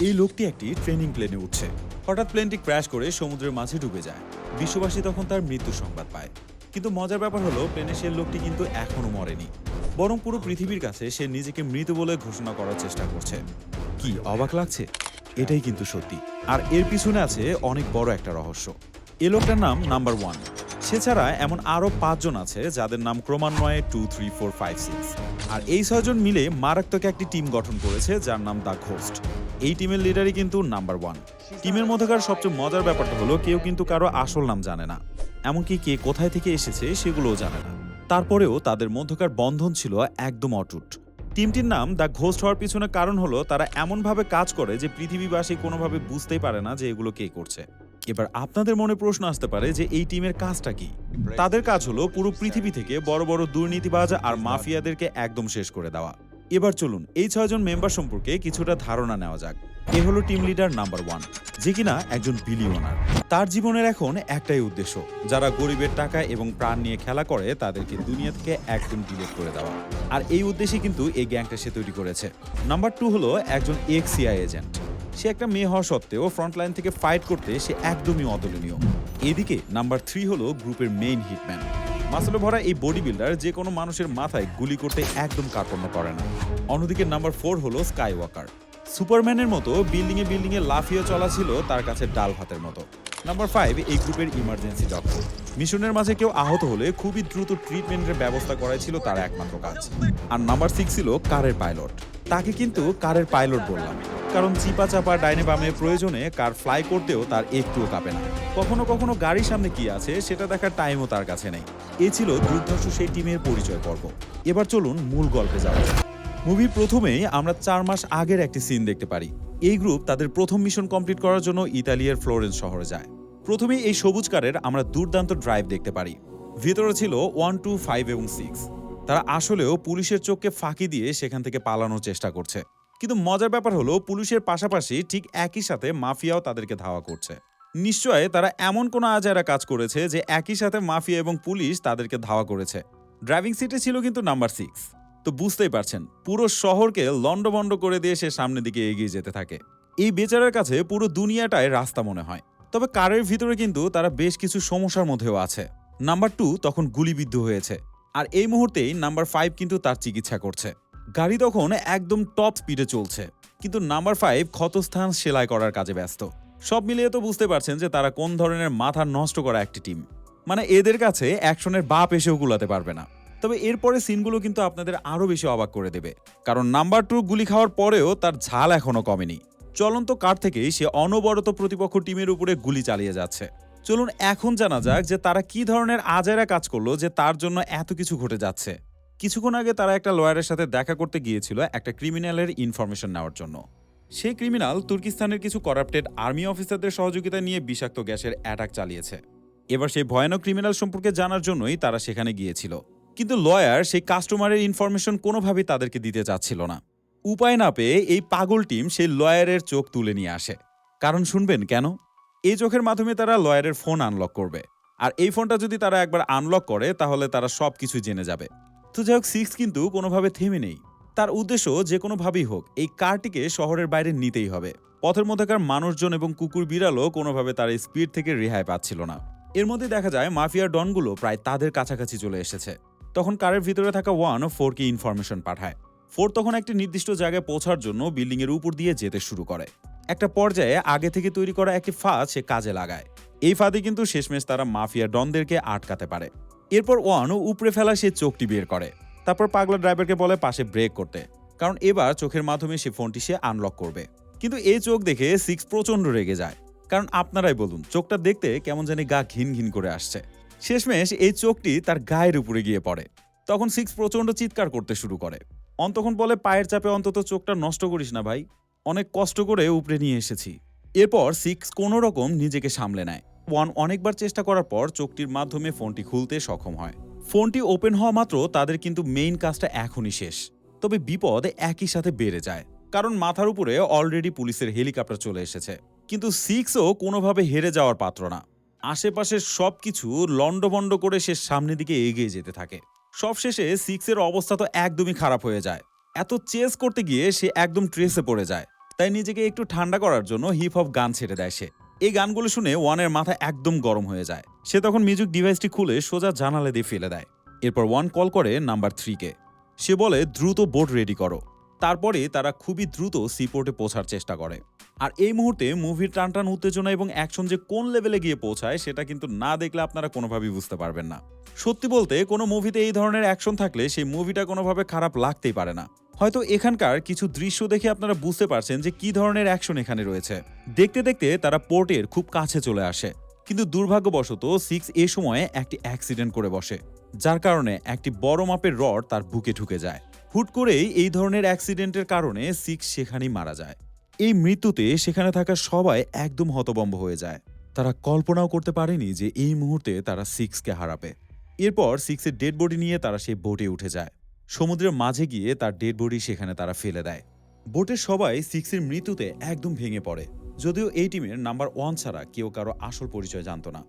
এই লোকটি একটি ট্রেনিং প্লেনে উঠছে। হঠাৎ প্লেনটি ক্র্যাশ করে সমুদ্রের মাঝে ডুবে যায়। বিশ্ববাসী তখন তার মৃত্যুর সংবাদ পায়। কিন্তু মজার ব্যাপার হলো প্লেনে সে লোকটি কিন্তু এখনো মরেনি, বরং পুরো পৃথিবীর কাছে সে নিজেকে মৃত বলে ঘোষণা করার চেষ্টা করছে। কি অবাক লাগছে? এটাই কিন্তু সত্যি। আর এর পিছনে আছে অনেক বড় একটা রহস্য। এ লোকটার নাম নাম্বার 1। সে ছাড়া এমন আরো 5 জন আছে যাদের নাম ক্রমান্বয়ে 2, 3, 4, 5, 6। আর এই 6 জন মিলে মারাত্মক একটি টিম গঠন করেছে যার নাম দ্য ঘোস্ট। এই টিমের লিডারই কিন্তু নাম্বার 1। টিমের মধ্যকার সবচেয়ে মজার ব্যাপারটা হলো কেউ কিন্তু কারো আসল নাম জানে না, এমনকি কে কোথায় থেকে এসেছে সেগুলোও জানে না। তারপরেও তাদের মধ্যকার বন্ধন ছিল একদম অটুট। টিমটির নাম দ্য ঘোস্ট হওয়ার পিছনে কারণ হলো তারা এমনভাবে কাজ করে যে পৃথিবীবাসী কোনোভাবে বুঝতেই পারে না যে এগুলো কে করছে। এবার আপনাদের মনে প্রশ্ন আসতে পারে যে এই টিমের কাজটা কি। তাদের কাজ হলো পুরো পৃথিবী থেকে বড় বড় দুর্নীতিবাজ আর মাফিয়াদেরকে একদম শেষ করে দেওয়া। এবার চলুন এই 6 জন মেম্বার সম্পর্কে কিছুটা ধারণা নেওয়া যাক। এ হলো টিম লিডার নাম্বার 1, যে কিনা একজন বিলিয়নার। তার জীবনের এখন একটাই উদ্দেশ্য, যারা গরিবের টাকা এবং প্রাণ নিয়ে খেলা করে তাদেরকে দুনিয়া থেকে একদম ডিলিট করে দেওয়া। আর এই উদ্দেশ্যে কিন্তু এই গ্যাংটা সে তৈরি করেছে। নাম্বার 2 হলো একজন এক্স-সিআই এজেন্ট। সে একটা মেয়ে হওয়া সত্ত্বেও ফ্রন্টলাইন থেকে ফাইট করতে সে একদমই অতুলনীয়। এদিকে নাম্বার 3 হলো গ্রুপের মেইন হিটম্যান। মাসলে ভরা এই বডি বিল্ডার যে কোনো মানুষের মাথায় গুলি করতে একদম কার্পণ্য করে না। অন্যদিকে নাম্বার 4 হলো স্কাই ওয়াকার। সুপারম্যানের মতো বিল্ডিংয়ে লাফিয়ে চলা ছিল তার কাছে ডাল ভাতের মতো। নাম্বার 5 এই গ্রুপের ইমার্জেন্সি ডক্টর। মিশনের মাঝে কেউ আহত হলে খুবই দ্রুত ট্রিটমেন্টের ব্যবস্থা করাই ছিল তার একমাত্র কাজ। আর নাম্বার 6 ছিল কারের পাইলট। তাকে কিন্তু কারের পাইলট বললাম কারণ চিপা চাপা ডাইনে বামে প্রয়োজনে কার ফ্লাই করতেও তার একটুও কাঁপে না। কখনো কখনো গাড়ির সামনে কি আছে সেটা দেখার টাইমও তার কাছে নেই। এ ছিল দুর্ধর্ষ সেই টিমের পরিচয় পর্ব। এবার চলুন মূল গল্পে যাওয়া যাক। মুভির প্রথমেই আমরা 4 মাস আগের একটি সিন দেখতে পারি। এই গ্রুপ তাদের প্রথম মিশন কমপ্লিট করার জন্য ইতালিয়ার ফ্লোরেন্স শহরে যায়। প্রথমেই এই সবুজ কারের আমরা দুর্দান্ত ড্রাইভ দেখতে পারি। ভিতরে ছিল 1, 2, 5 এবং 6। তারা আসলেও পুলিশের চোখকে ফাঁকি দিয়ে সেখান থেকে পালানোর চেষ্টা করছে। কিন্তু মজার ব্যাপার হলো পুলিশের পাশাপাশি ঠিক একই সাথে মাফিয়াও তাদেরকে ধাওয়া করছে। নিশ্চয় তারা এমন কোনো আজাইরা কাজ করেছে যে একই সাথে মাফিয়া এবং পুলিশ তাদেরকে ধাওয়া করেছে। ড্রাইভিং সিটে ছিল কিন্তু নাম্বার 6। তো বুঝতেই পারছেন পুরো শহরকে লন্ডভন্ড করে দিয়ে সে সামনের দিকে এগিয়ে যেতে থাকে। এই বেচারার কাছে পুরো দুনিয়াটাই রাস্তা মনে হয়। তবে কারের ভিতরে কিন্তু তারা বেশ কিছু সমস্যার মধ্যেও আছে। নাম্বার 2 তখন গুলিবিদ্ধ হয়েছে, আর এই মুহূর্তেই নাম্বার 5 কিন্তু তার চিকিৎসা করছে। গাড়ি তখন একদম টপ স্পিডে চলছে, কিন্তু নাম্বার 5 ক্ষতস্থান সেলাই করার কাজে ব্যস্ত। সব মিলিয়ে তো বুঝতে পারছেন যে তারা কোন ধরনের মাথা নষ্ট করা একটি টিম। মানে এদের কাছে অ্যাকশনের বাপ এসেও গুলাতে পারবে না। তবে এরপরে সিনগুলো কিন্তু আপনাদের আরো বেশি অবাক করে দেবে, কারণ নাম্বার 2 গুলি খাওয়ার পরেও তার ঝাল এখনো কমেনি। চলন্ত কার থেকেই সে অনবরত প্রতিপক্ষ টিমের উপরে গুলি চালিয়ে যাচ্ছে। চলুন এখন জানা যাক যে তারা কি ধরনের আজাইরা কাজ করলো যে তার জন্য এত কিছু ঘটে যাচ্ছে। কিছুক্ষণ আগে তারা একটা লয়ারের সাথে দেখা করতে গিয়েছিল একটা ক্রিমিনালের ইনফরমেশন নেওয়ার জন্য। সেই ক্রিমিনাল তুর্কিস্তানের কিছু করাপ্টেড আর্মি অফিসারদের সহযোগিতা নিয়ে বিষাক্ত গ্যাসের অ্যাটাক চালিয়েছে। এবার সেই ভয়ানক ক্রিমিনাল সম্পর্কে জানার জন্যই তারা সেখানে গিয়েছিল। কিন্তু লয়ার সেই কাস্টমারের ইনফরমেশন কোনোভাবেই তাদেরকে দিতে চাচ্ছিল না। উপায় না পেয়ে এই পাগল টিম সেই লয়ারের চোখ তুলে নিয়ে আসে। কারণ শুনবেন কেন? এই চোখের মাধ্যমে তারা লয়ারের ফোন আনলক করবে, আর এই ফোনটা যদি তারা একবার আনলক করে তাহলে তারা সবকিছু জেনে যাবে। তো যাই হোক, 6 কিন্তু কোনোভাবে থেমে নেই। তার উদ্দেশ্য যে কোনোভাবেই হোক এই কারটিকে শহরের বাইরে নিতেই হবে। পথের মধ্যেকার মানুষজন এবং কুকুর বিড়ালও কোনোভাবে তার এই স্পিড থেকে রেহাই পাচ্ছিল না। এর মধ্যে দেখা যায় মাফিয়ার ডনগুলো প্রায় তাদের কাছাকাছি চলে এসেছে। তখন কারের ভিতরে থাকা 1 4কে ইনফরমেশন পাঠায়। 4 তখন একটি নির্দিষ্ট জায়গায় পৌঁছার জন্য বিল্ডিং এর উপর দিয়ে যেতে শুরু করে। একটা পর্যায়ে আগে থেকে তৈরি করা একটি ফাঁদ সে কাজে লাগায়। এই ফাঁদে কিন্তু শেষমেশ তারা মাফিয়া ডনদেরকে আটকাতে পারে। এরপর 1 উপরে ফেলা সে চোখটি বের করে। তারপর পাগলা ড্রাইভারকে বলে পাশে ব্রেক করতে, কারণ এবার চোখের মাধ্যমে সে ফোনটি সে আনলক করবে। কিন্তু এই চোখ দেখে 6 প্রচন্ড রেগে যায়, কারণ আপনারাই বলুন চোখটা দেখতে কেমন জানি গা ঘিন ঘিন করে আসছে। শেষমেশ এই চোখটি তার গায়ের উপরে গিয়ে পড়ে। তখন 6 প্রচন্ড চিৎকার করতে শুরু করে। তখন বলে পায়ের চাপে অন্তত চোখটা নষ্ট করিস না ভাই, অনেক কষ্ট করে উপরে নিয়ে এসেছি। এরপর 6 কোনো রকম নিজেকে সামলে নেয়। 1 অনেকবার চেষ্টা করার পর চোখটির মাধ্যমে ফোনটি খুলতে সক্ষম হয়। ফোনটি ওপেন হওয়া মাত্র তাদের কিন্তু মেইন কাজটা এখনই শেষ। তবে বিপদ একই সাথে বেড়ে যায়, কারণ মাথার উপরে অলরেডি পুলিশের হেলিকপ্টার চলে এসেছে। কিন্তু 6ও কোনোভাবে হেরে যাওয়ার পাত্র না। আশেপাশের সবকিছু লন্ডভন্ড করে সে সামনের দিকে এগিয়ে যেতে থাকে। সবশেষে 6 এর অবস্থা তো একদমই খারাপ হয়ে যায়। এত চেস করতে গিয়ে সে একদম ট্রেসে পড়ে যায়। তাই নিজেকে একটু ঠান্ডা করার জন্য হিপ হপ গান ছেড়ে দেয় সে। এই গানগুলো শুনে ওয়ানের মাথা একদম গরম হয়ে যায়। সে তখন মিউজিক ডিভাইসটি খুলে সোজা জানালা দিয়ে ফেলে দেয়। এরপর ওয়ান কল করে নাম্বার 3-কে। সে বলে দ্রুত বোট রেডি করো। তারপরে তারা খুবই দ্রুত সিপোর্টে পৌঁছার চেষ্টা করে। আর এই মুহূর্তে মুভির টানটান উত্তেজনা এবং অ্যাকশন যে কোন লেভেলে গিয়ে পৌঁছায় সেটা কিন্তু না দেখলে আপনারা কোনোভাবেই বুঝতে পারবেন না। সত্যি বলতে কোনো মুভিতে এই ধরনের অ্যাকশন থাকলে সেই মুভিটা কোনোভাবে খারাপ লাগতেই পারে না। হয়তো এখানকার কিছু দৃশ্য দেখে আপনারা বুঝতে পারছেন যে কি ধরনের অ্যাকশন এখানে রয়েছে। দেখতে দেখতে তারা পোর্টের খুব কাছে চলে আসে, কিন্তু দুর্ভাগ্যবশত 6 এ সময়ে একটি অ্যাক্সিডেন্ট করে বসে, যার কারণে একটি বড় মাপের রড তার বুকে ঢুকে যায়। হুট করেই এই ধরনের অ্যাক্সিডেন্টের কারণে 6 সেখানেই মারা যায়। এই মৃত্যুতে সেখানে থাকা সবাই একদম হতভম্ব হয়ে যায়। তারা কল্পনাও করতে পারেনি যে এই মুহূর্তে তারা 6-কে হারাবে। এরপর 6-এর ডেড বডি নিয়ে তারা সেই বোটে উঠে যায়। সমুদ্রের মাঝে গিয়ে তার ডেড বডি সেখানে তারা ফেলে দেয়। বোটের সবাই 6-এর মৃত্যুতে একদম ভেঙে পড়ে, যদিও এই টিমের নাম্বার 1 ছাড়া কেউ কারো আসল পরিচয় জানত না।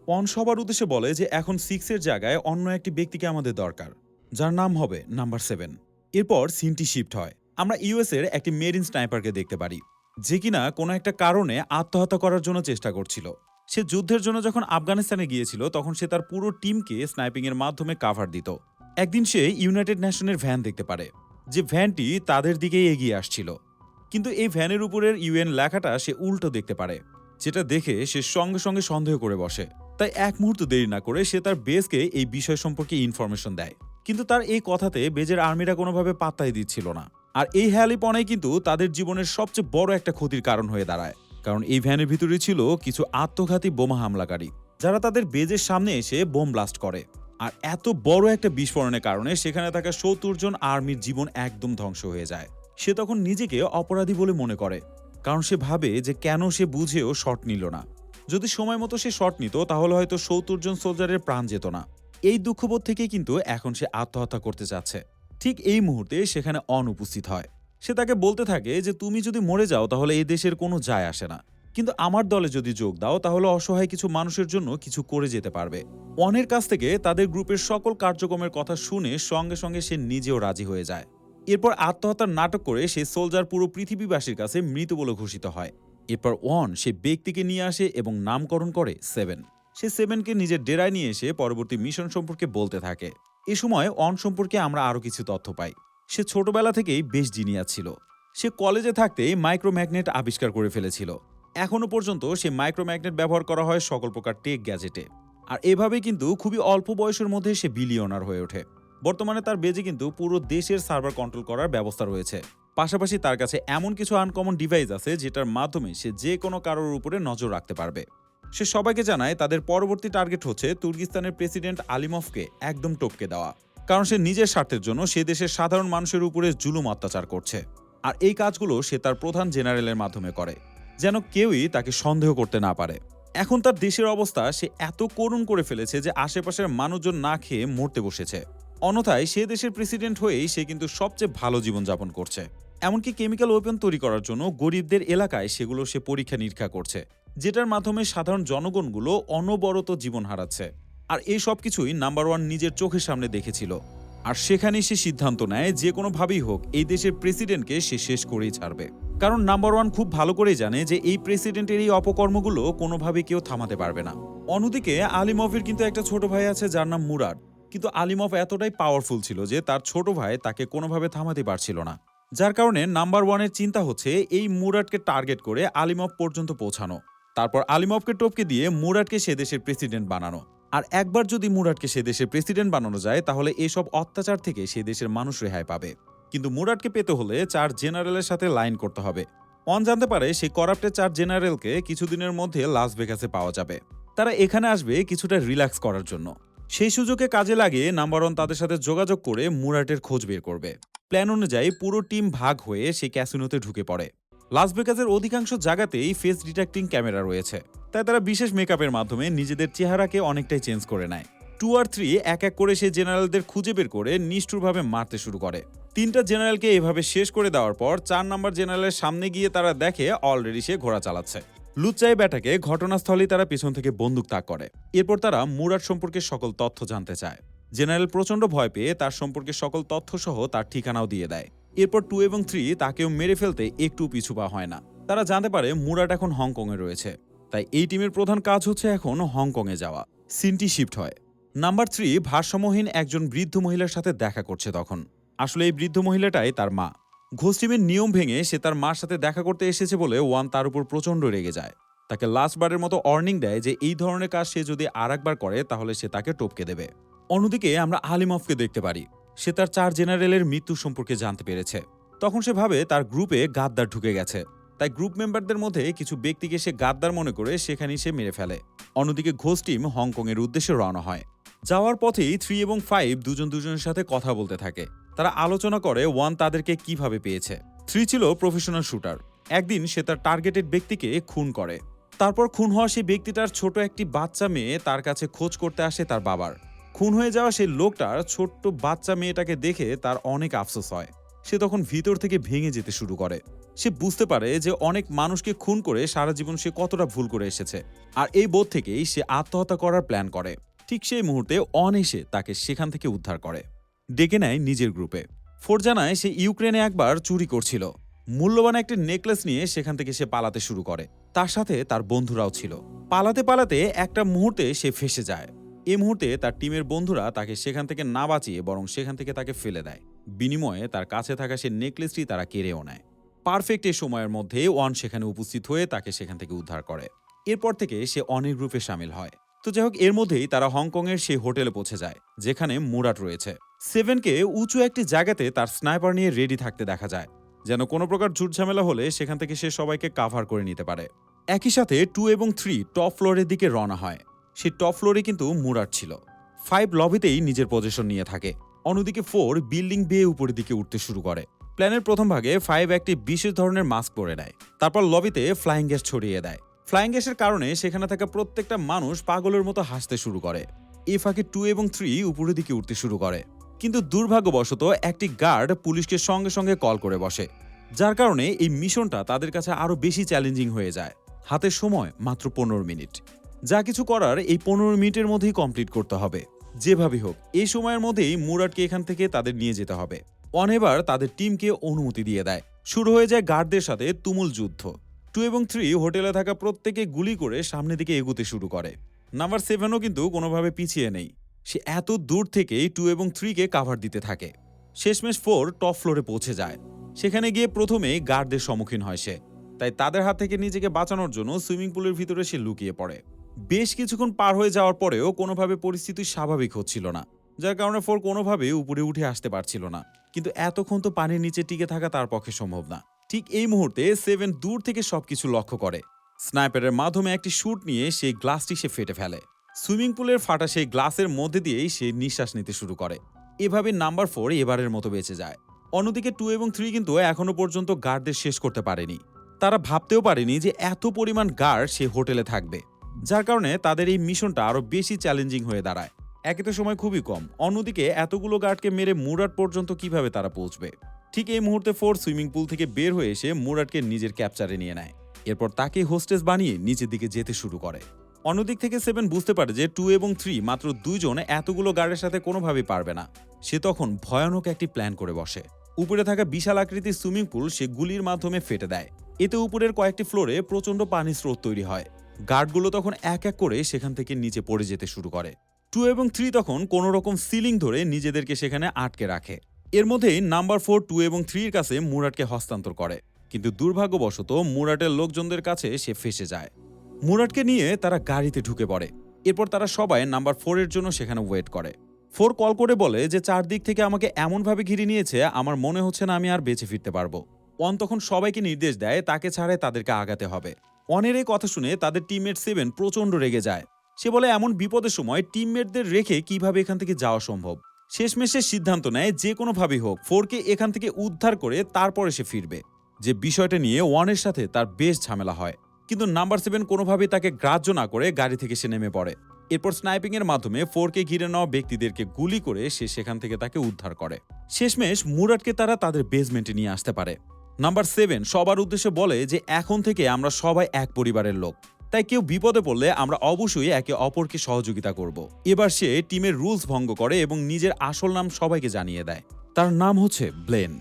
ওয়ান সবার উদ্দেশ্যে বলে যে এখন 6-এর জায়গায় অন্য একটি ব্যক্তিকে আমাদের দরকার, যার নাম হবে নাম্বার 7। এরপর সিনটি শিফট হয়। আমরা ইউএস এর একটি মেরিন স্নাইপারকে দেখতে পারি, যে কিনা কোনো একটা কারণে আত্মহত্যা করার জন্য চেষ্টা করছিল। সে যুদ্ধের জন্য যখন আফগানিস্তানে গিয়েছিল তখন সে তার পুরো টিমকে স্নাইপিং এর মাধ্যমে কাভার দিত। একদিন সে ইউনাইটেড নেশনের ভ্যান দেখতে পারে, যে ভ্যানটি তাদের দিকেই এগিয়ে আসছিল। কিন্তু এই ভ্যানের উপরের ইউএন লেখাটা সে উল্টো দেখতে পারে, যেটা দেখে সে সঙ্গে সঙ্গে সন্দেহ করে বসে। তাই এক মুহূর্ত দেরি না করে সে তার বেসকে এই বিষয় সম্পর্কে ইনফরমেশন দেয়। কিন্তু তার এই কথাতে বেজের আর্মিরা কোনোভাবে পাত্তাই দিচ্ছিল না। আর এই হেয়ালিপনাই কিন্তু তাদের জীবনের সবচেয়ে বড় একটা ক্ষতির কারণ হয়ে দাঁড়ায়, কারণ এই ভ্যানের ভিতরে ছিল কিছু আত্মঘাতী বোমা হামলাকারী, যারা তাদের বেজের সামনে এসে বোম ব্লাস্ট করে। আর এত বড় একটা বিস্ফোরণের কারণে সেখানে থাকা 70 জন আর্মির জীবন একদম ধ্বংস হয়ে যায়। সে তখন নিজেকে অপরাধী বলে মনে করে, কারণ সে ভাবে যে কেন সে বুঝেও শট নিল না। যদি সময় মতো সে শট নিত তাহলে হয়তো 70 জন সোলজারের প্রাণ যেত না। এই দুঃখবোধ থেকে কিন্তু এখন সে আত্মহত্যা করতে চাচ্ছে। ঠিক এই মুহূর্তে সেখানে অনুপস্থিত হয়। সে তাকে বলতে থাকে যে তুমি যদি মরে যাও তাহলে এই দেশের কোনো যায় আসে না, কিন্তু আমার দলে যদি যোগ দাও তাহলে অসহায় কিছু মানুষের জন্য কিছু করে যেতে পারবে। অনের কাছ থেকে তাদের গ্রুপের সকল কার্যক্রমের কথা শুনে সঙ্গে সঙ্গে সে নিজেও রাজি হয়ে যায়। এরপর আত্মহত্যার নাটক করে সে সোলজার পুরো পৃথিবীবাসীর কাছে মৃত বলে ঘোষিত হয়। এরপর ওয়ান সে ব্যক্তিকে নিয়ে আসে এবং নামকরণ করে 7। সে 7-কে নিজের ডেরায় নিয়ে এসে পরবর্তী মিশন সম্পর্কে বলতে থাকে। এ সময় ওয়ান সম্পর্কে আমরা আরো কিছু তথ্য পাই। সে ছোটবেলা থেকেই বেশ জিনিয়াস ছিল। সে কলেজে থাকতেই মাইক্রোম্যাগনেট আবিষ্কার করে ফেলেছিল। এখনো পর্যন্ত সে মাইক্রোম্যাগনেট ব্যবহার করা হয় সকল প্রকার টেক গ্যাজেটে। আর এভাবেই কিন্তু খুবই অল্প বয়সের মধ্যে সে বিলিয়নার হয়ে ওঠে। বর্তমানে তার বেজে কিন্তু পুরো দেশের সার্ভার কন্ট্রোল করার ব্যবস্থা রয়েছে। পাশাপাশি তার কাছে এমন কিছু আনকমন ডিভাইস আছে যেটার মাধ্যমে সে যে কোনো কারোর উপরে নজর রাখতে পারবে। সে সবাইকে জানায় তাদের পরবর্তী টার্গেট হচ্ছে তুর্কিস্তানের প্রেসিডেন্ট আলিমভকে একদম টপকে দেওয়া, কারণ সে নিজের স্বার্থের জন্য সে দেশের সাধারণ মানুষের উপরে জুলুম অত্যাচার করছে। আর এই কাজগুলো সে তার প্রধান জেনারেলের মাধ্যমে করে, যেন কেউই তাকে সন্দেহ করতে না পারে। এখন তার দেশের অবস্থা সে এত করুণ করে ফেলেছে যে আশেপাশের মানুষজন না খেয়ে মরতে বসেছে। অন্যথায় সে দেশের প্রেসিডেন্ট হয়েই সে কিন্তু সবচেয়ে ভালো জীবনযাপন করছে। এমনকি কেমিক্যাল ওয়েপন তৈরি করার জন্য গরিবদের এলাকায় সেগুলো সে পরীক্ষা নিরীক্ষা করছে, যেটার মাধ্যমে সাধারণ জনগণগুলো অনবরত জীবন হারাচ্ছে। আর এই সব কিছুই নাম্বার 1 নিজের চোখের সামনে দেখেছিল। আর সেখানেই সে সিদ্ধান্ত নেয় যে কোনোভাবেই হোক এই দেশের প্রেসিডেন্টকে সে শেষ করেই ছাড়বে, কারণ নাম্বার 1 খুব ভালো করেই জানে যে এই প্রেসিডেন্টের এই অপকর্মগুলো কোনোভাবে কেউ থামাতে পারবে না। অন্যদিকে আলিমভের কিন্তু একটা ছোট ভাই আছে যার নাম মুরাদ, কিন্তু আলিমভ এতটাই পাওয়ারফুল ছিল যে তার ছোট ভাই তাকে কোনোভাবে থামাতে পারছিল না। যার কারণে নাম্বার 1-এর চিন্তা হচ্ছে এই মুরাদকে টার্গেট করে আলিমভ পর্যন্ত পৌঁছানো, তারপর আলিমভকে টপকে দিয়ে মুরাদকে সে দেশের প্রেসিডেন্ট বানানো। আর একবার যদি মুরাদকে সে দেশের প্রেসিডেন্ট বানানো যায় তাহলে এসব অত্যাচার থেকে সে দেশের মানুষ রেহাই পাবে। কিন্তু মুরাদকে পেতে হলে 4 জেনারেলের সাথে লাইন করতে হবে। ওয়ান জানতে পারে সেই করাপ্টেড 4 জেনারেলকে কিছুদিনের মধ্যে লাস ভেগাসে পাওয়া যাবে। তারা এখানে আসবে কিছুটা রিল্যাক্স করার জন্য। সেই সুযোগে কাজে লাগিয়ে নাম্বার 1 তাদের সাথে যোগাযোগ করে মুরাটের খোঁজ বের করবে। প্ল্যান অনুযায়ী পুরো টিম ভাগ হয়ে সেই ক্যাসিনোতে ঢুকে পড়ে। লাস ভেগাসের অধিকাংশ জায়গাতেই ফেস ডিটেক্টিং ক্যামেরা রয়েছে, তাই তারা বিশেষ মেকআপের মাধ্যমে নিজেদের চেহারাকে অনেকটাই চেঞ্জ করে নেয়। 2 আর 3 এক এক করে সেই জেনারেলদের খুঁজে বের করে নিষ্ঠুরভাবে মারতে শুরু করে। 3টা জেনারেলকে এভাবে শেষ করে দেওয়ার পর 4 নম্বর জেনারেলের সামনে গিয়ে তারা দেখে অলরেডি সে ঘোড়া চালাচ্ছে। লুচ্চাই ব্যাটাকে ঘটনাস্থলেই তারা পেছন থেকে বন্দুক তাক করে। এরপর তারা মুরাদ সম্পর্কে সকল তথ্য জানতে চায়। জেনারেল প্রচন্ড ভয় পেয়ে তার সম্পর্কে সকল তথ্য সহ তার ঠিকানাও দিয়ে দেয়। এরপর 2 এবং 3 তাকেও মেরে ফেলতে একটু পিছু পা হয় না। তারা জানতে পারে মুরাট এখন হংকংয়ে রয়েছে, তাই এই টিমের প্রধান কাজ হচ্ছে এখন হংকংয়ে যাওয়া। সিনটি শিফট হয়। নাম্বার 3 ভারসাম্যহীন একজন বৃদ্ধ মহিলার সাথে দেখা করছে তখন। আসলে এই বৃদ্ধ মহিলাটাই তার মা। ঘোস্ট টিমের নিয়ম ভেঙে সে তার মার সাথে দেখা করতে এসেছে বলে ওয়ান তার উপর প্রচণ্ড রেগে যায়। তাকে লাস্টবারের মতো ওয়ার্নিং দেয় যে এই ধরনের কাজ সে যদি আরেকবার করে তাহলে সে তাকে টপকে দেবে। অন্যদিকে আমরা আলিমফকে দেখতে পারি। সে তার 4 জেনারেলের মৃত্যু সম্পর্কে জানতে পেরেছে। তখন সে ভাবে তার গ্রুপে গাদ্দার ঢুকে গেছে, তাই গ্রুপ মেম্বারদের মধ্যে কিছু ব্যক্তিকে সে গাদ্দার মনে করে সেখানেই সে মেরে ফেলে। অন্যদিকে ঘোস্ট টিম হংকংয়ের উদ্দেশ্যে রওনা হয়। যাওয়ার পথেই 3 এবং 5 দুজন দুজনের সাথে কথা বলতে থাকে। তারা আলোচনা করে ওয়ান তাদেরকে কিভাবে পেয়েছে। 3 ছিল প্রফেশনাল শুটার। একদিন সে তার টার্গেটেড ব্যক্তিকে খুন করে। তারপর খুন হওয়া সেই ব্যক্তিটার ছোট একটি বাচ্চা মেয়ে তার কাছে খোঁজ করতে আসে তার বাবার। খুন হয়ে যাওয়া সেই লোকটার ছোট্ট বাচ্চা মেয়েটাকে দেখে তার অনেক আফসোস হয়। সে তখন ভিতর থেকে ভেঙে যেতে শুরু করে। সে বুঝতে পারে যে অনেক মানুষকে খুন করে সারা জীবন সে কতটা ভুল করে এসেছে, আর এই বোধ থেকেই সে আত্মহত্যা করার প্ল্যান করে। ঠিক সেই মুহূর্তে অন এসে তাকে সেখান থেকে উদ্ধার করে, ডেকে নেয় নিজের গ্রুপে। 4 জানায় সে ইউক্রেনে একবার চুরি করছিল। মূল্যবান একটি নেকলেস নিয়ে সেখান থেকে সে পালাতে শুরু করে। তার সাথে তার বন্ধুরাও ছিল। পালাতে পালাতে একটা মুহূর্তে সে ফেঁসে যায়। এই মুহূর্তে তার টিমের বন্ধুরা তাকে সেখান থেকে না বাঁচিয়ে বরং সেখান থেকে তাকে ফেলে দেয়। বিনিময়ে তার কাছে থাকা সে নেকলেসটি তারা কেড়েও নেয়। পারফেক্ট এই সময়ের মধ্যে ওয়ান সেখানে উপস্থিত হয়ে তাকে সেখান থেকে উদ্ধার করে। এরপর থেকে সে অনেক গ্রুপে সামিল হয়। তো যাই হোক, এর মধ্যেই তারা হংকংয়ের সেই হোটেলে পৌঁছে যায় যেখানে মুরাট রয়েছে। 7কে উঁচু একটি জায়গাতে তার স্নাইপার নিয়ে রেডি থাকতে দেখা যায়, যেন কোনো প্রকার ঝুটঝামেলা হলে সেখান থেকে সে সবাইকে কাভার করে নিতে পারে। একই সাথে 2 এবং 3 টপ ফ্লোরের দিকে রওনা হয়। সেই টপ ফ্লোরে কিন্তু মুরাট ছিল। 5 লবিতেই নিজের পজিশন নিয়ে থাকে। অন্যদিকে 4 বিল্ডিং বেয়ে উপরের দিকে উঠতে শুরু করে। প্ল্যানের প্রথম ভাগে 5 একটি বিশেষ ধরনের মাস্ক পরে নেয়। তারপর লবিতে ফ্লাইং গ্যাস ছড়িয়ে দেয়। ফ্লাইং গ্যাসের কারণে সেখানে থাকা প্রত্যেকটা মানুষ পাগলের মতো হাসতে শুরু করে। এই ফাঁকে 2 এবং 3 উপরের দিকে উঠতে শুরু করে, কিন্তু দুর্ভাগ্যবশত একটি গার্ড পুলিশকে সঙ্গে সঙ্গে কল করে বসে, যার কারণে এই মিশনটা তাদের কাছে আরো বেশি চ্যালেঞ্জিং হয়ে যায়। হাতের সময় মাত্র 15 মিনিট। যা কিছু করার এই 15 মিনিটের মধ্যেই কমপ্লিট করতে হবে। যেভাবেই হোক এই সময়ের মধ্যেই মুরাটকে এখান থেকে তাদের নিয়ে যেতে হবে। অনেবার তাদের টিমকে অনুমতি দিয়ে দেয়। শুরু হয়ে যায় গার্ডদের সাথে তুমুল যুদ্ধ। 2 এবং 3 হোটেলে থাকা প্রত্যেকে গুলি করে সামনের দিকে এগুতে শুরু করে। নাম্বার 7ও কিন্তু কোনোভাবে পিছিয়ে নেই। সে এত দূর থেকেই 2 এবং 3কে কাভার দিতে থাকে। শেষমেশ 4 টপ ফ্লোরে পৌঁছে যায়। সেখানে গিয়ে প্রথমেই গার্ডদের সম্মুখীন হয় সে, তাই তাদের হাত থেকে নিজেকে বাঁচানোর জন্য সুইমিং পুলের ভিতরে সে লুকিয়ে পড়ে। বেশ কিছুক্ষণ পার হয়ে যাওয়ার পরেও কোনোভাবে পরিস্থিতি স্বাভাবিক হচ্ছিল না, যার কারণে 4 কোনোভাবেই উপরে উঠে আসতে পারছিল না। কিন্তু এতক্ষণ তো পানির নিচে টিকে থাকা তার পক্ষে সম্ভব না। ঠিক এই মুহূর্তে 7 দূর থেকে সবকিছু লক্ষ্য করে। স্নাইপারের মাধ্যমে একটি শুট নিয়ে সেই গ্লাসটি সে ফেটে ফেলে। সুইমিং পুলের ফাটা সেই গ্লাসের মধ্যে দিয়েই সে নিঃশ্বাস নিতে শুরু করে। এভাবে নাম্বার 4 এবারের মতো বেঁচে যায়। অন্যদিকে 2 এবং 3 কিন্তু এখনো পর্যন্ত গার্ডদের শেষ করতে পারেনি। তারা ভাবতেও পারেনি যে এত পরিমাণ গার্ড সে হোটেলে থাকবে, যার কারণে তাদের এই মিশনটা আরো বেশি চ্যালেঞ্জিং হয়ে দাঁড়ায়। একে তো সময় খুবই কম, অন্যদিকে এতগুলো গার্ডকে মেরে মুরাট পর্যন্ত কিভাবে তারা পৌঁছবে। ঠিক এই মুহূর্তে 4 সুইমিং পুল থেকে বের হয়ে এসে মুরাটকে নিজের ক্যাপচারে নিয়ে নেয়। এরপর তাকে হোস্টেস বানিয়ে নিচের দিকে যেতে শুরু করে। অন্যদিক থেকে 7 বুঝতে পারে যে 2 এবং 3 মাত্র 2 জন এতগুলো গার্ডের সাথে কোনোভাবেই পারবে না। সে তখন ভয়ানক একটি প্ল্যান করে বসে। উপরে থাকা বিশাল আকৃতির সুইমিং পুল সে গুলির মাধ্যমে ফেটে দেয়। এতে উপরের কয়েকটি ফ্লোরে প্রচন্ড পানির স্রোত তৈরি হয়। গার্ডগুলো তখন এক এক করে সেখান থেকে নিচে পড়ে যেতে শুরু করে। 2 এবং 3 তখন কোনো রকম সিলিং ধরে নিজেদেরকে সেখানে আটকে রাখে। এর মধ্যেই নাম্বার 4 2 এবং 3 এর কাছে মুরাটকে হস্তান্তর করে, কিন্তু দুর্ভাগ্যবশত মুরাটের লোকজনদের কাছে সে ফেঁসে যায়। মুরাটকে নিয়ে তারা গাড়িতে ঢুকে পড়ে। এরপর তারা সবাই নাম্বার 4 এর জন্য সেখানে ওয়েট করে। 4 কল করে বলে যে চারদিক থেকে আমাকে এমনভাবে ঘিরে নিয়েছে আমার মনে হচ্ছে না আমি আর বেঁচে ফিরতে পারবো। ওয়ান তখন সবাইকে নির্দেশ দেয় তাকে ছাড়াই তাদেরকে আগাতে হবে। ওয়ানের এই কথা শুনে তাদের টিমমেট 7 প্রচন্ড রেগে যায়। সে বলে এমন বিপদের সময় টিমমেটদের রেখে কিভাবে এখান থেকে যাওয়া সম্ভব। শেষমেশ সে সিদ্ধান্ত নেয় যে কোনোভাবেই হোক 4কে এখান থেকে উদ্ধার করে তারপরে সে ফিরবে। যে বিষয়টা নিয়ে ওয়ানের সাথে তার বেশ ঝামেলা হয়, কিন্তু নাম্বার 7 কোনোভাবেই তাকে গ্রাহ্য না করে গাড়ি থেকে সে নেমে পড়ে। এরপর স্নাইপিং এর মাধ্যমে 4কে ঘিরে নেওয়া ব্যক্তিদেরকে গুলি করে সে সেখান থেকে তাকে উদ্ধার করে। শেষমেশ মুরাটকে তারা তাদের বেসমেন্টে নিয়ে আসতে পারে। নাম্বার 7 সবার উদ্দেশ্যে বলে যে এখন থেকে আমরা সবাই এক পরিবারের লোক, তাই কেউ বিপদে পড়লে আমরা অবশ্যই একে অপরকে সহযোগিতা করব। এবার সে টিমের রুলস ভঙ্গ করে এবং নিজের আসল নাম সবাইকে জানিয়ে দেয়। তার নাম হচ্ছে ব্লেন।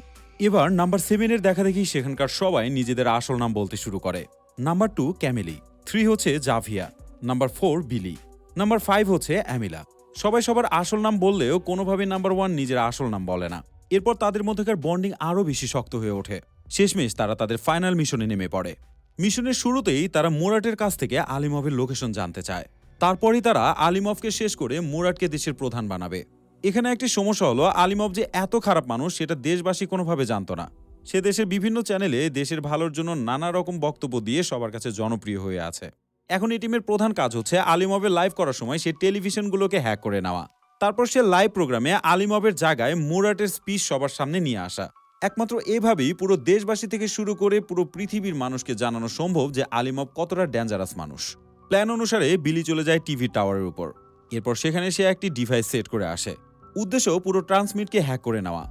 এবার নাম্বার 7 এর দেখা দেখি সেখানকার সবাই নিজেদের আসল নাম বলতে শুরু করে। নাম্বার 2 ক্যামেলি, 3 হচ্ছে জাভিয়া, নাম্বার 4 বিলি, নাম্বার 5 হচ্ছে অ্যামিলা। সবাই সবার আসল নাম বললেও কোনোভাবেই নাম্বার 1 নিজের আসল নাম বলে না। এরপর তাদের মধ্যেকার বন্ডিং আরও বেশি শক্ত হয়ে ওঠে। শেষমেশ তারা তাদের ফাইনাল মিশনে নেমে পড়ে। মিশনের শুরুতেই তারা মুরাটের কাছ থেকে আলিমভের লোকেশন জানতে চায়। তারপরই তারা আলিমভকে শেষ করে মুরাটকে দেশের প্রধান বানাবে। এখানে একটি সমস্যা হলো, আলিমভ যে এত খারাপ মানুষ সেটা দেশবাসী কোনোভাবে জানতো না। সে দেশের বিভিন্ন চ্যানেলে দেশের ভালোর জন্য নানা রকম বক্তব্য দিয়ে সবার কাছে জনপ্রিয় হয়ে আছে। এখন এই টিমের প্রধান কাজ হচ্ছে আলিমভের লাইভ করার সময় সে টেলিভিশনগুলোকে হ্যাক করে নেওয়া। তারপর সে লাইভ প্রোগ্রামে আলিমভের জায়গায় মুরাটের স্পিচ সবার সামনে নিয়ে আসা। একমাত্র এভাবেই পুরো দেশবাসী থেকে শুরু করে পুরো পৃথিবীর মানুষকে জানানো সম্ভব যে আলিমভ কতটা ডেঞ্জারাস মানুষ। প্ল্যান অনুসারে বিলি চলে যায় টিভি টাওয়ারের উপর। এরপর সেখানে সে একটি ডিভাইস সেট করে আসে। উদ্দেশ্য পুরো ট্রান্সমিটকে হ্যাক করে নেওয়া।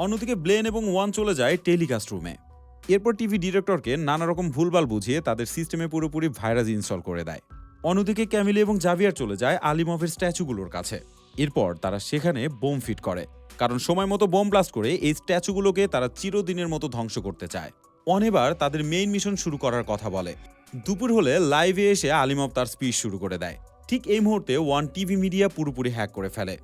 অন্যদিকে ব্লেন এবং ওয়ান চলে যায় টেলিকাস্ট রুমে। এরপর টিভি ডিরেক্টরকে নানা রকম ভুলভাল বুঝিয়ে তাদের সিস্টেমে পুরোপুরি ভাইরাস ইনস্টল করে দেয়। অন্যদিকে ক্যামিলি এবং জাভিয়ার চলে যায় আলিমভের স্ট্যাচুগুলোর কাছে। এরপর তারা সেখানে বোম ফিট করে, কারণ সময় মতো বোম ব্লাস্ট করে এই স্ট্যাচুগুলোকে তারা চিরদিনের মতো ধ্বংস করতে চায়। অনেবার তাদের মেইন মিশন শুরু করার কথা বলে। দুপুর হলে লাইভে এসে আলিমভ তার স্পিচ শুরু করে দেয়। ঠিক এই মুহূর্তে ওয়ান টিভি মিডিয়া পুরোপুরি হ্যাক করে ফেলে।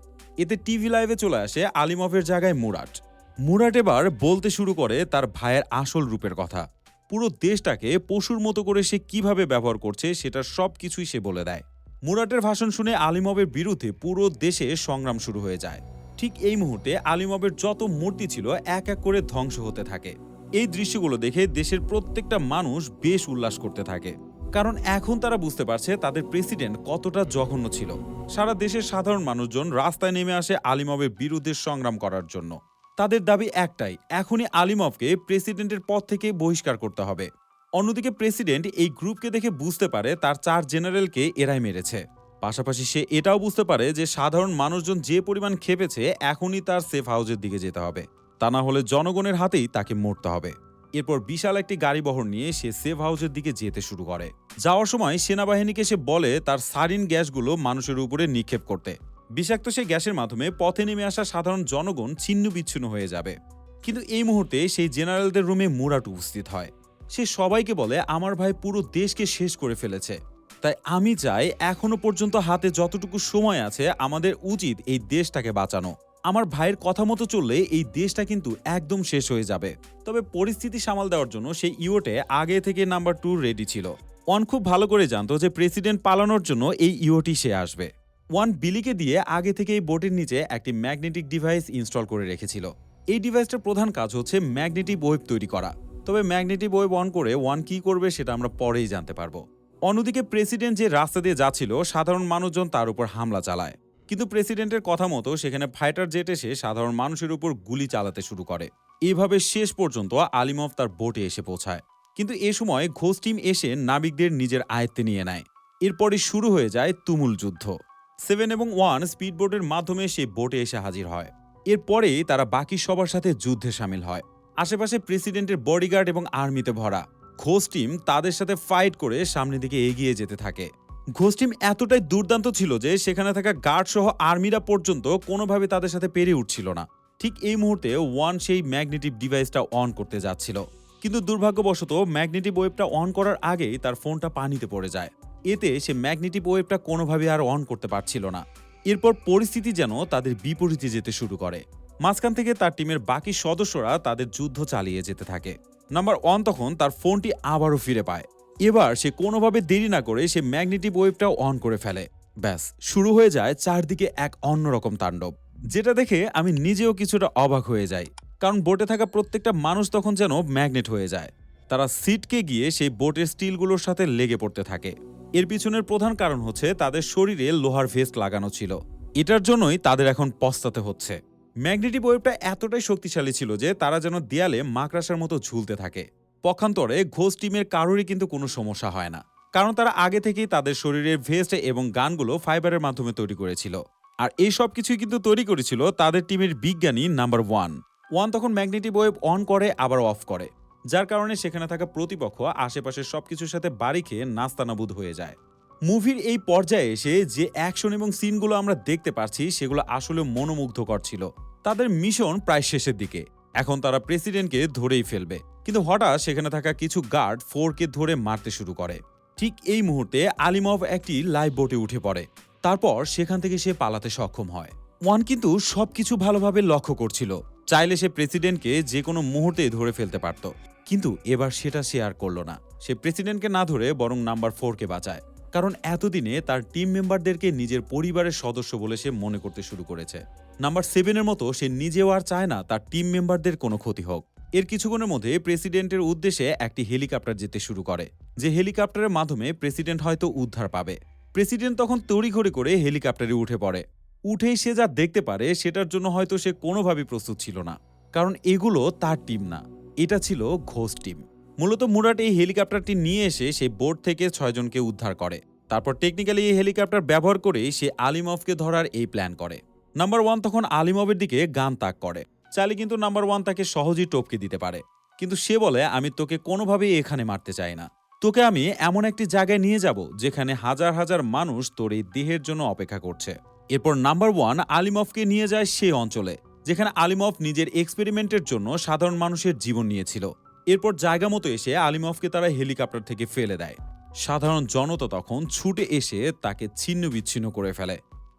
এতে টিভি লাইভে চলে আসে আলিমভের জায়গায় মুরাট। মুরাট এবার বলতে শুরু করে তার ভাইয়ের আসল রূপের কথা। পুরো দেশটাকে পশুর মতো করে সে কিভাবে ব্যবহার করছে সেটার সবকিছুই সে বলে দেয়। মুরাটের ভাষণ শুনে আলিমভের বিরুদ্ধে পুরো দেশে সংগ্রাম শুরু হয়ে যায়। ঠিক এই মুহূর্তে আলিমভের যত মূর্তি ছিল এক এক করে ধ্বংস হতে থাকে। এই দৃশ্যগুলো দেখে দেশের প্রত্যেকটা মানুষ বেশ উল্লাস করতে থাকে, কারণ এখন তারা বুঝতে পারছে তাদের প্রেসিডেন্ট কতটা জঘন্য ছিল। সারা দেশের সাধারণ মানুষজন রাস্তায় নেমে আসে আলিমভের বিরুদ্ধে সংগ্রাম করার জন্য। তাদের দাবি একটাই, এখনই আলিমভকে প্রেসিডেন্টের পদ থেকে বহিষ্কার করতে হবে। অন্যদিকে প্রেসিডেন্ট এই গ্রুপকে দেখে বুঝতে পারে তার 4 জেনারেলকে এরাই মেরেছে। পাশাপাশি সে এটাও বুঝতে পারে যে সাধারণ মানুষজন যে পরিমাণ খেপেছে এখনই তার সেফ হাউসের দিকে যেতে হবে, তা না হলে জনগণের হাতেই তাকে মরতে হবে। এরপর বিশাল একটি গাড়িবহর নিয়ে সে সেফ হাউসের দিকে যেতে শুরু করে। যাওয়ার সময় সেনাবাহিনীকে সে বলে তার সারিন গ্যাসগুলো মানুষের উপরে নিক্ষেপ করতে। বিষাক্ত সেই গ্যাসের মাধ্যমে পথে নেমে আসা সাধারণ জনগণ ছিন্ন বিচ্ছিন্ন হয়ে যাবে। কিন্তু এই মুহূর্তে সেই জেনারেলদের রুমে মুরাট উপস্থিত হয়। সে সবাইকে বলে, আমার ভাই পুরো দেশকে শেষ করে ফেলেছে, তাই আমি চাই এখনো পর্যন্ত হাতে যতটুকু সময় আছে আমাদের উচিত এই দেশটাকে বাঁচানো। আমার ভাইয়ের কথা মতো চললে এই দেশটা কিন্তু একদম শেষ হয়ে যাবে। তবে পরিস্থিতি সামাল দেওয়ার জন্য সেই ইওটে আগে থেকে নাম্বার 2 রেডি ছিল। ওয়ান খুব ভালো করে জানতো যে প্রেসিডেন্ট পালানোর জন্য এই ইওটি সে আসবে। ওয়ান বিলিকে দিয়ে আগে থেকে এই বোটের নিচে একটি ম্যাগনেটিক ডিভাইস ইনস্টল করে রেখেছিল। এই ডিভাইসটার প্রধান কাজ হচ্ছে ম্যাগনেটিক ওয়েভ তৈরি করা। তবে ম্যাগনেটিক ওয়েভ অন করে ওয়ান কি করবে সেটা আমরা পরেই জানতে পারবো। অন্যদিকে প্রেসিডেন্ট যে রাস্তা দিয়ে যাচ্ছিল সাধারণ মানুষজন তার উপর হামলা চালায়, কিন্তু প্রেসিডেন্টের কথা মতো সেখানে ফাইটার জেট এসে সাধারণ মানুষের উপর গুলি চালাতে শুরু করে। এভাবে শেষ পর্যন্ত আলিমভ তার বোটে এসে পৌঁছায়। কিন্তু এ সময় ঘোষ টিম এসে নাবিকদের নিজের আয়ত্তে নিয়ে নেয়। এরপরই শুরু হয়ে যায় তুমুল যুদ্ধ। 7 এবং 1 স্পিড বোটের মাধ্যমে সেই বোটে এসে হাজির হয়। এরপরেই তারা বাকি সবার সাথে যুদ্ধে সামিল হয়। আশেপাশে প্রেসিডেন্টের বডিগার্ড এবং আর্মিতে ভরা। ঘোষ টিম তাদের সাথে ফাইট করে সামনের দিকে এগিয়ে যেতে থাকে। ঘোষ টিম এতটাই দুর্দান্ত ছিল যে সেখানে থাকা গার্ড সহ আর্মিরা পর্যন্ত কোনোভাবে তাদের সাথে পেরিয়ে উঠছিল না। ঠিক এই মুহূর্তে ওয়ান সেই ম্যাগনেটিক ডিভাইসটা অন করতে যাচ্ছিল, কিন্তু দুর্ভাগ্যবশত ম্যাগনেটিক ওয়েভটা অন করার আগেই তার ফোনটা পানিতে পড়ে যায়। এতে সে ম্যাগনেটিক ওয়েভটা কোনোভাবে আর অন করতে পারছিল না। এরপর পরিস্থিতি যেন তাদের বিপরীতে যেতে শুরু করে। মাঝখান থেকে তার টিমের বাকি সদস্যরা তাদের যুদ্ধ চালিয়ে যেতে থাকে। নাম্বার 1 তখন তার ফোনটি আবারও ফিরে পায়। এবার সে কোনোভাবে দেরি না করে সে ম্যাগনেটিক ওয়েভটাও অন করে ফেলে। ব্যাস, শুরু হয়ে যায় চারদিকে এক অন্যরকম তাণ্ডব, যেটা দেখে আমি নিজেও কিছুটা অবাক হয়ে যাই। কারণ বোটে থাকা প্রত্যেকটা মানুষ তখন যেন ম্যাগনেট হয়ে যায়। তারা সিটকে গিয়ে সেই বোটের স্টিলগুলোর সাথে লেগে পড়তে থাকে। এর পিছনের প্রধান কারণ হচ্ছে তাদের শরীরে লোহার ভেস্ট লাগানো ছিল। এটার জন্যই তাদের এখন পস্তাতে হচ্ছে। ম্যাগনেটিক ওয়েভটা এতটাই শক্তিশালী ছিল যে তারা যেন দেয়ালে মাকড়াসার মতো ঝুলতে থাকে। পক্ষান্তরে ঘোষ টিমের কারোরই কিন্তু কোনো সমস্যা হয় না, কারণ তারা আগে থেকেই তাদের শরীরের ভেস্ট এবং গানগুলো ফাইবারের মাধ্যমে তৈরি করেছিল। আর এই সব কিছুই কিন্তু তৈরি করেছিল তাদের টিমের বিজ্ঞানী নাম্বার 1 তখন ম্যাগনেটিক ওয়েভ অন করে আবার অফ করে, যার কারণে সেখানে থাকা প্রতিপক্ষ আশেপাশের সবকিছুর সাথে বাড়ি খেয়ে নাস্তানাবুদ হয়ে যায়। মুভির এই পর্যায়ে এসে যে অ্যাকশন এবং সিনগুলো আমরা দেখতে পাচ্ছি সেগুলো আসলে মনোমুগ্ধকর ছিল। তাদের মিশন প্রায় শেষের দিকে। এখন তারা প্রেসিডেন্টকে ধরেই ফেলবে, কিন্তু হঠাৎ সেখানে থাকা কিছু গার্ড ফোরকে ধরে মারতে শুরু করে। ঠিক এই মুহূর্তে আলিমভ একটি লাইফ বোটে উঠে পড়ে। তারপর সেখান থেকে সে পালাতে সক্ষম হয়। ওয়ান কিন্তু সবকিছু ভালোভাবে লক্ষ্য করছিল, চাইলে সে প্রেসিডেন্টকে যে কোনো মুহূর্তে ধরে ফেলতে পারত, কিন্তু এবার সেটা সে আর করল না। সে প্রেসিডেন্টকে না ধরে বরং নাম্বার 4কে বাঁচায়, কারণ এতদিনে তার টিম মেম্বারদেরকে নিজের পরিবারের সদস্য বলে সে মনে করতে শুরু করেছে। নাম্বার 7-এর মতো সে নিজেও আর চায় না তার টিম মেম্বারদের কোনো ক্ষতি হোক। এর কিছুক্ষণের মধ্যে প্রেসিডেন্টের উদ্দেশ্যে একটি হেলিকপ্টার যেতে শুরু করে, যে হেলিকপ্টারের মাধ্যমে প্রেসিডেন্ট হয়তো উদ্ধার পাবে। প্রেসিডেন্ট তখন তড়িঘড়ি করে হেলিকপ্টারে উঠে পড়ে। উঠেই সে যা দেখতে পারে সেটার জন্য হয়তো সে কোনোভাবেই প্রস্তুত ছিল না, কারণ এগুলো তার টিম না, এটা ছিল ঘোস্ট টিম। মূলত মুরাট এই হেলিকপ্টারটি নিয়ে এসে সেই বোট থেকে 6 জনকে উদ্ধার করে। তারপর টেকনিক্যালি এই হেলিকপ্টার ব্যবহার করে সে আলিমভকে ধরার এই প্ল্যান করে। নাম্বার 1 তখন আলিমভের দিকে গান তাক করে, চাইলে কিন্তু নাম্বার 1 তাকে সহজেই টপকে দিতে পারে, কিন্তু সে বলে, আমি তোকে কোনোভাবেই এখানে মারতে চাই না, তোকে আমি এমন একটি জায়গায় নিয়ে যাব যেখানে হাজার হাজার মানুষ তোর এই দেহের জন্য অপেক্ষা করছে। এরপর নাম্বার 1 আলিমভকে নিয়ে যায় সেই অঞ্চলে যেখানে আলিমভ নিজের এক্সপেরিমেন্টের জন্য সাধারণ মানুষের জীবন নিয়েছিল। এরপর জায়গা মতো এসে আলিমভকে তারা হেলিকপ্টার থেকে ফেলে দেয়। সাধারণ জনতা তখন ছুটে এসে তাকে ছিন্ন বিচ্ছিন্ন করে ফেলে।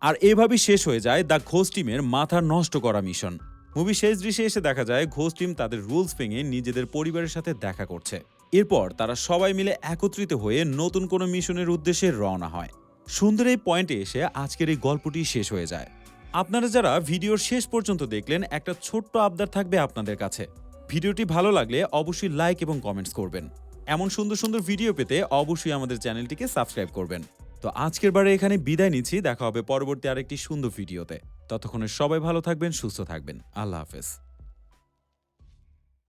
আর এভাবেই শেষ হয়ে যায় দ্য ঘোস্ট টিমের মাথা নষ্ট করা মিশন। মুভি শেষ দৃশ্যে এসে দেখা যায় ঘোস্ট টিম তাদের রুলস ভেঙে নিজেদের পরিবারের সাথে দেখা করছে। এরপর তারা সবাই মিলে একত্রিত হয়ে নতুন কোনো মিশনের উদ্দেশ্যে রওনা হয়। সুন্দর এই পয়েন্টে এসে আজকের এই গল্পটি শেষ হয়ে যায়। আপনারা যারা ভিডিওর শেষ পর্যন্ত দেখলেন, একটা ছোট্ট আবদার থাকবে আপনাদের কাছে, ভিডিওটি ভালো লাগলে অবশ্যই লাইক এবং কমেন্টস করবেন। এমন সুন্দর সুন্দর ভিডিও পেতে অবশ্যই আমাদের চ্যানেলটিকে সাবস্ক্রাইব করবেন। তো আজকের বারে এখানে বিদায় নিচ্ছি, দেখা হবে পরবর্তী আরেকটি সুন্দর ভিডিওতে। ততক্ষণে সবাই ভালো থাকবেন, সুস্থ থাকবেন। আল্লাহ হাফেজ।